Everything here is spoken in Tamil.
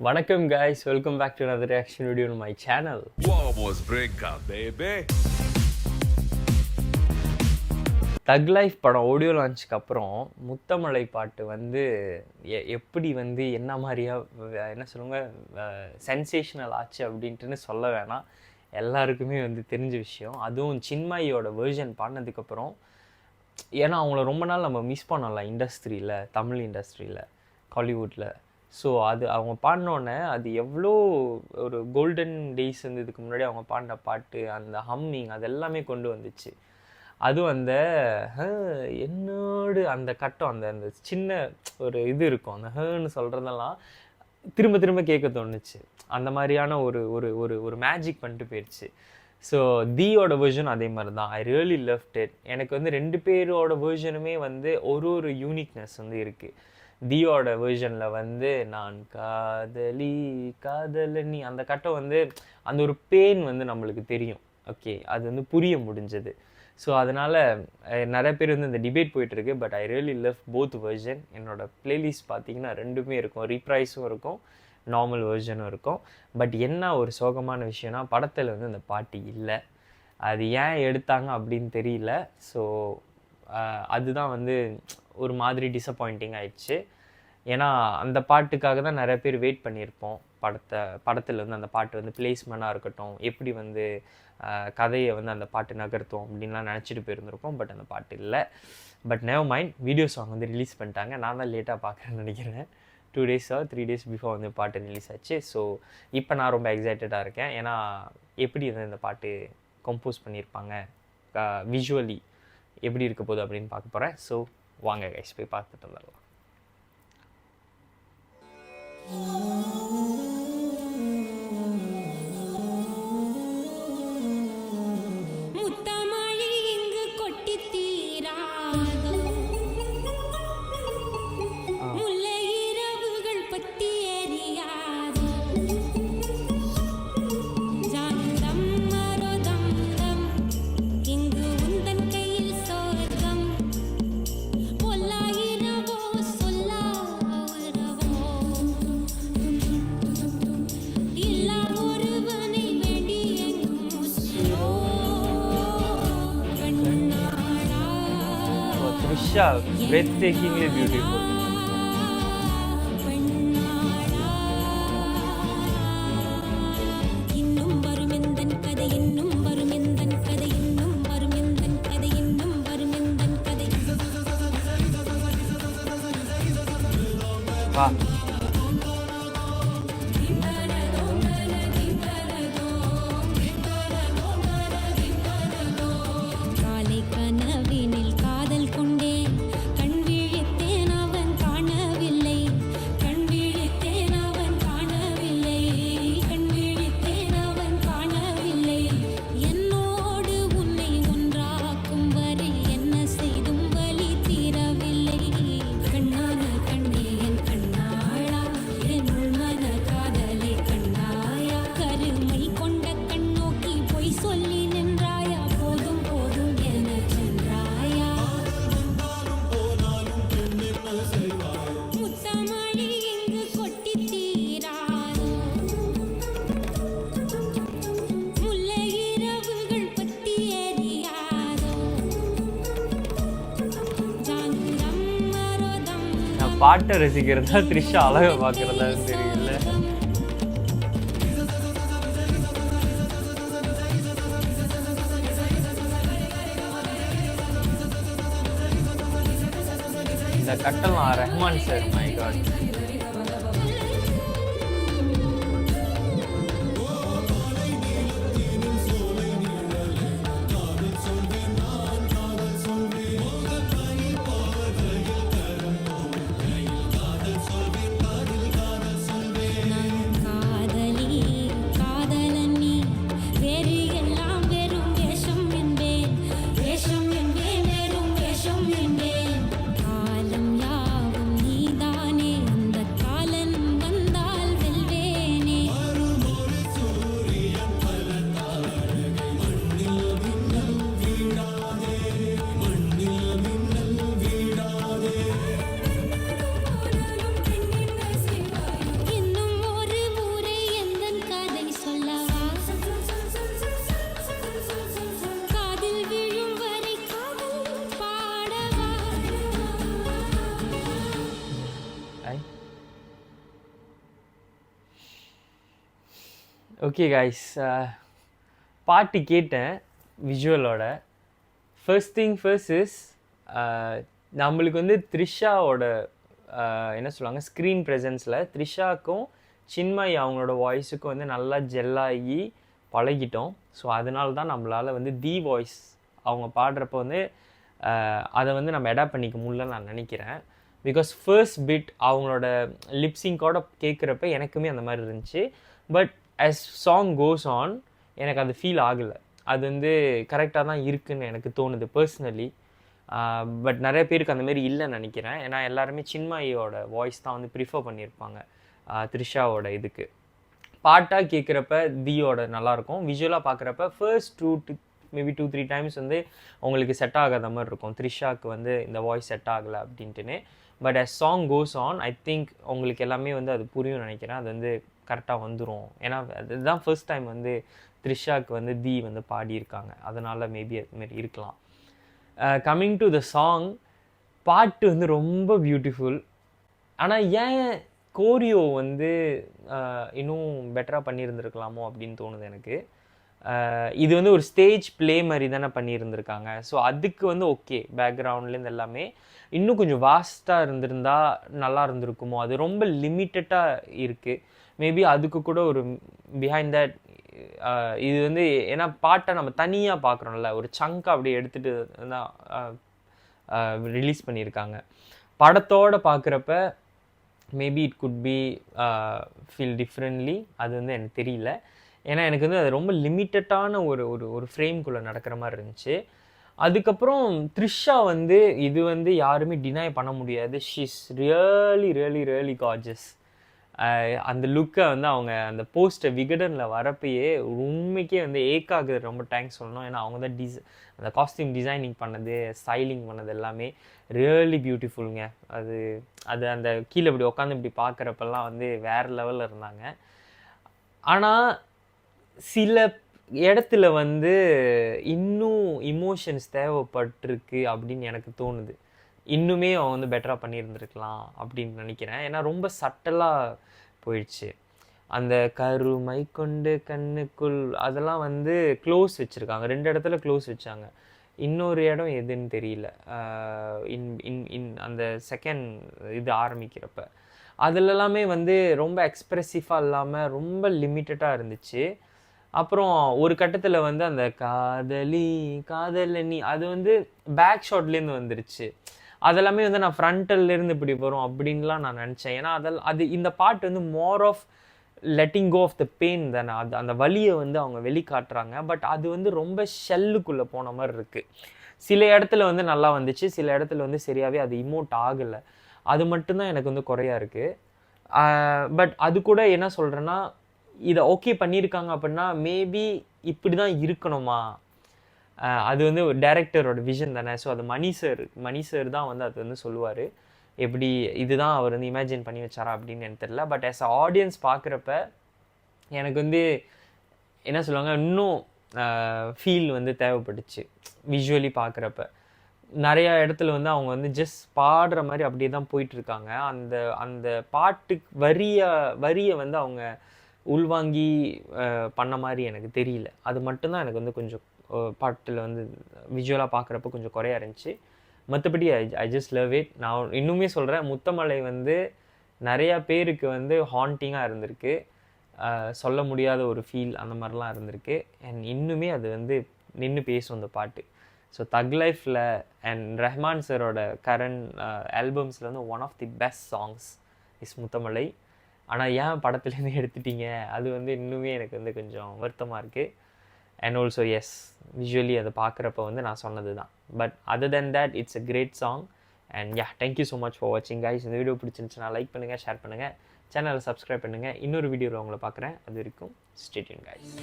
வணக்கம் guys, welcome back to another reaction video on my channel. Vamos brincar, baby. தக் லைஃப் படம் ஆடியோ லான்ச்சுக்கு அப்புறம் முத்தமலை பாட்டு வந்து எப்படி வந்து என்ன மாதிரியா என்ன சொல்லுவாங்க சென்சேஷனல் ஆச்சு அப்படின்ட்டுன்னு சொல்ல வேணாம், எல்லாருக்குமே வந்து தெரிஞ்ச விஷயம். அதுவும் சின்மயோட வேர்ஷன் பாடினதுக்கப்புறம், ஏன்னா அவங்கள ரொம்ப நாள் நம்ம மிஸ் பண்ணோம்ல இண்டஸ்ட்ரியில், தமிழ் இண்டஸ்ட்ரியில், காலிவுட்டில். ஸோ அது அவங்க பாடினோடனே அது எவ்வளோ ஒரு கோல்டன் டேஸ் வந்து இதுக்கு முன்னாடி அவங்க பாடின பாட்டு, அந்த ஹம்மிங், அது எல்லாமே கொண்டு வந்துச்சு. அதுவும் அந்த என்னோடு அந்த கட்டம், அந்த அந்த சின்ன ஒரு இது இருக்கும், அந்த ஹன்னு சொல்கிறதெல்லாம் திரும்ப திரும்ப கேட்க தோணுச்சு. அந்த மாதிரியான ஒரு ஒரு ஒரு ஒரு மேஜிக் பண்ணிட்டு போயிடுச்சு. ஸோ தீயோட வேர்ஷன் அதே மாதிரி தான். I really loved it. எனக்கு வந்து ரெண்டு பேரோட வேர்ஷனுமே வந்து ஒரு ஒரு யூனிக்னஸ் வந்து இருக்குது. தீயோட வேர்ஷனில் வந்து நான் காதலி காதலனி அந்த கட்டம் வந்து அந்த ஒரு பெயின் வந்து நம்மளுக்கு தெரியும். ஓகே, அது வந்து புரிய முடிஞ்சது. ஸோ அதனால் நிறைய பேர் வந்து இந்த டிபேட் போயிட்டுருக்கு. But I really love both version. என்னோடய ப்ளேலிஸ்ட் பார்த்தீங்கன்னா ரெண்டுமே இருக்கும், ரீப்ரைஸும் இருக்கும், நார்மல் வேர்ஷனும் இருக்கும். பட் என்ன ஒரு சோகமான விஷயம்னா, படத்தில் வந்து அந்த பாட்டு இல்லை. அது ஏன் எடுத்தாங்க அப்படின்னு தெரியல. ஸோ அதுதான் வந்து ஒரு மாதிரி டிசப்பாயிண்டிங் ஆயிடுச்சு. ஏன்னா அந்த பாட்டுக்காக தான் நிறைய பேர் வெயிட் பண்ணியிருப்போம். படத்தில் வந்து அந்த பாட்டு வந்து பிளேஸ்மெண்ட்டாக இருக்கட்டும், எப்படி வந்து கதையை வந்து அந்த பாட்டு நகர்த்தும் அப்படின்லாம் நினச்சிட்டு போயிருந்திருக்கோம். பட் அந்த பாட்டு இல்லை. But never mind, video song வந்து ரிலீஸ் பண்ணிட்டாங்க. நான் தான் லேட்டாக பார்க்குறேன்னு நினைக்கிறேன். 2 days or 3 days பிஃபோர் வந்து பாட்டு ரிலீஸ் ஆச்சு. ஸோ இப்போ நான் ரொம்ப எக்ஸைட்டடாக இருக்கேன். ஏன்னா எப்படி வந்து இந்த பாட்டு கம்போஸ் பண்ணியிருப்பாங்க, விஷுவலி எப்படி இருக்க போகுது அப்படின்னு பார்க்க போகிறேன். ஸோ வாங்க கைஸ், போய் பார்த்துட்டு வந்துடலாம். Trisha, breathtakingly beautiful. Wow. பாட்டை ரசிக்கிறதா த்ரிஷா அழகை பார்க்குறதா தெரியல. இந்த கட்டெல்லாம் Rahman sir, my god. Okay guys, பாட்டு கேட்டேன் விஷுவலோட. ஃபர்ஸ்ட் திங் ஃபர்ஸ்ட் இஸ் நம்மளுக்கு வந்து த்ரிஷாவோட என்ன சொல்லுவாங்க, ஸ்க்ரீன் ப்ரெசன்ஸில் த்ரிஷாக்கும் சின்மயி அவங்களோட வாய்ஸுக்கும் வந்து நல்லா ஜெல்லாகி பழகிட்டோம். ஸோ அதனால தான் நம்மளால் வந்து தி வாய்ஸ் அவங்க பாடுறப்போ வந்து அதை வந்து நம்ம எடாப்ட் பண்ணிக்க முடியலன்னு நான் நினைக்கிறேன். பிகாஸ் ஃபர்ஸ்ட் பிட் அவங்களோட லிப்ஸிங்கோட கேட்குறப்ப எனக்குமே அந்த மாதிரி இருந்துச்சு. But as song goes on எனக்கு அது ஃபீல் ஆகலை. அது வந்து கரெக்டாக தான் இருக்குதுன்னு எனக்கு தோணுது பர்சனலி. பட் நிறைய பேருக்கு அந்தமாரி இல்லைன்னு நினைக்கிறேன். ஏன்னா எல்லாருமே சின்மயோட வாய்ஸ் தான் வந்து ப்ரிஃபர் பண்ணியிருப்பாங்க த்ரிஷாவோட இதுக்கு. பாட்டாக கேட்குறப்ப தியோட நல்லாயிருக்கும். விஷுவலாக பார்க்குறப்ப ஃபர்ஸ்ட் மேபி 2-3 டைம்ஸ் வந்து உங்களுக்கு செட் ஆகாத மாதிரி இருக்கும், த்ரிஷாவுக்கு வந்து இந்த வாய்ஸ் செட் ஆகலை அப்படின்ட்டுன்னு. But as song goes on I think உங்களுக்கு எல்லாமே வந்து அது புரியும் நினைக்கிறேன். அது வந்து கரெக்டாக வந்துடும். ஏன்னா அதுதான் ஃபர்ஸ்ட் டைம் வந்து த்ரிஷாவுக்கு வந்து தி வந்து பாடியிருக்காங்க. அதனால் மேபி அதுமாரி இருக்கலாம். கம்மிங் டு த சாங், பாட்டு வந்து ரொம்ப பியூட்டிஃபுல். ஆனால் ஏன் கோரியோ வந்து இன்னும் பெட்டராக பண்ணியிருந்துருக்கலாமோ அப்படின்னு தோணுது எனக்கு. இது வந்து ஒரு ஸ்டேஜ் ப்ளே மாதிரி தானே பண்ணியிருந்திருக்காங்க. ஸோ அதுக்கு வந்து ஓகே, பேக்ரவுண்ட்லேருந்து எல்லாமே இன்னும் கொஞ்சம் வாஸ்ட்டாக இருந்திருந்தா நல்லா இருந்திருக்குமோ. அது ரொம்ப லிமிட்டடாக இருக்குது. மேபி அதுக்கு கூட ஒரு பிஹைண்ட் தட் இது வந்து ஏன்னா பாட்டை நம்ம தனியாக பார்க்குறோம்ல, ஒரு சங்காக அப்படியே எடுத்துகிட்டு தான் ரிலீஸ் பண்ணியிருக்காங்க. படத்தோடு பார்க்குறப்ப maybe it could be feel differently. அது வந்து எனக்கு தெரியல. ஏன்னா எனக்கு வந்து அது ரொம்ப லிமிட்டடான ஒரு ஒரு ஒரு ஃப்ரேம்குள்ளே நடக்கிற மாதிரி இருந்துச்சு. அதுக்கப்புறம் த்ரிஷா வந்து இது வந்து யாருமே டினை பண்ண முடியாது. She's really really really Gorges. அந்த லுக்கை வந்து அவங்க அந்த போஸ்டர் விகடனில் வரப்பயே உண்மைக்கே வந்து ஏக்காக்கு ரொம்ப தேங்க்ஸ் சொல்லணும். ஏன்னா அவங்க தான் அந்த காஸ்டியூம் டிசைனிங் பண்ணது, ஸ்டைலிங் பண்ணது எல்லாமே ரியலி பியூட்டிஃபுல்லுங்க. அது அந்த கீழே இப்படி உட்காந்து இப்படி பார்க்குறப்பெல்லாம் வந்து வேறு லெவலில் இருந்தாங்க. ஆனால் சில இடத்துல வந்து இன்னும் இமோஷன்ஸ் தேவைப்பட்டிருக்கு அப்படின்னு எனக்கு தோணுது. இன்னுமே அவன் வந்து பெட்டராக பண்ணியிருந்துருக்கலாம் அப்படின்னு நினைக்கிறேன். ஏன்னா ரொம்ப சட்டலாக போயிடுச்சு. அந்த கருமை கொண்டு கண்ணுக்குள் அதெல்லாம் வந்து க்ளோஸ் வச்சுருக்காங்க. 2 இடத்துல க்ளோஸ் வச்சாங்க. இன்னொரு இடம் எதுன்னு தெரியல. அந்த செகண்ட் இது ஆரம்பிக்கிறப்ப அதில் எல்லாமே வந்து ரொம்ப எக்ஸ்ப்ரெசிவாக இல்லாமல் ரொம்ப லிமிட்டடாக இருந்துச்சு. அப்புறம் ஒரு கட்டத்தில் வந்து அந்த காதலி அது வந்து பேக் ஷாட்லேருந்து வந்துருச்சு. அதெல்லாமே வந்து நான் ஃப்ரண்டல்லேருந்து இப்படி வரும் அப்படின்லாம் நான் நினச்சேன். ஏன்னா அது இந்த பாட்டு வந்து more of letting go of the pain தானே. அந்த வலியை வந்து அவங்க வெளிக்காட்டுறாங்க. பட் அது வந்து ரொம்ப ஷெல்லுக்குள்ளே போன மாதிரி இருக்குது. சில இடத்துல வந்து நல்லா வந்துச்சு, சில இடத்துல வந்து சரியாகவே அது இமோட் ஆகலை. அது மட்டும்தான் எனக்கு வந்து குறையாக இருக்குது. பட் அது கூட என்ன சொல்கிறேன்னா, இதை ஓகே பண்ணியிருக்காங்க அப்படின்னா மேபி இப்படி தான் இருக்கணுமா, அது வந்து ஒரு டைரக்டரோட விஷன் தானே. ஸோ அது மணி சார் தான் வந்து அது வந்து சொல்லுவார். எப்படி இதுதான் அவர் வந்து இமேஜின் பண்ணி வச்சாரா அப்படின்னு எனக்கு தெரியல. பட் ஆஸ் அ ஆடியன்ஸ் பார்க்குறப்ப எனக்கு வந்து என்ன சொல்லுவாங்க, இன்னும் ஃபீல் வந்து தேவைப்பட்டுச்சு விஷுவலி பார்க்குறப்ப. நிறையா இடத்துல வந்து அவங்க வந்து ஜஸ்ட் பாடுற மாதிரி அப்படியே தான் போயிட்டுருக்காங்க. அந்த பாட்டு வரியை வந்து அவங்க உள்வாங்கி பண்ண மாதிரி எனக்கு தெரியல. அது மட்டும்தான் எனக்கு வந்து கொஞ்சம் பாட்டில் வந்து விஷுவலாக பார்க்குறப்ப கொஞ்சம் குறையா இருந்துச்சு. மற்றபடி ஐ ஜஸ்ட் லவ் இட். நான் இன்னுமே சொல்கிறேன், முத்தமலை வந்து நிறையா பேருக்கு வந்து ஹாண்டிங்காக இருந்திருக்கு. சொல்ல முடியாத ஒரு ஃபீல் அந்த மாதிரிலாம் இருந்திருக்கு. அண்ட் இன்னுமே அது வந்து நின்று பேசும் அந்த பாட்டு. ஸோ தக் லைஃப்பில் அண்ட் ரஹ்மான் சாரோட கரண்ட் ஆல்பம்ஸில் வந்து one of the best songs is முத்தமலை. ஆனால் ஏன் படத்துலேருந்து எடுத்துட்டீங்க, அது வந்து இன்னுமே எனக்கு வந்து கொஞ்சம் வருத்தமாக இருக்குது. அண்ட் ஆல்சோ எஸ், விஷுவலி அதை பார்க்குறப்ப வந்து நான் சொன்னது தான். But other than that it's a great song. And yeah, thank you so much for வாட்சிங் கைஸ். இந்த வீடியோ பிடிச்சிருந்துச்சுன்னா லைக் பண்ணுங்கள், ஷேர் பண்ணுங்கள், சேனலை சப்ஸ்கிரைப் பண்ணுங்கள். இன்னொரு வீடியோவில் உங்களை பார்க்குறேன். அது வரைக்கும் ஸ்டே டியூன் கைஸ்.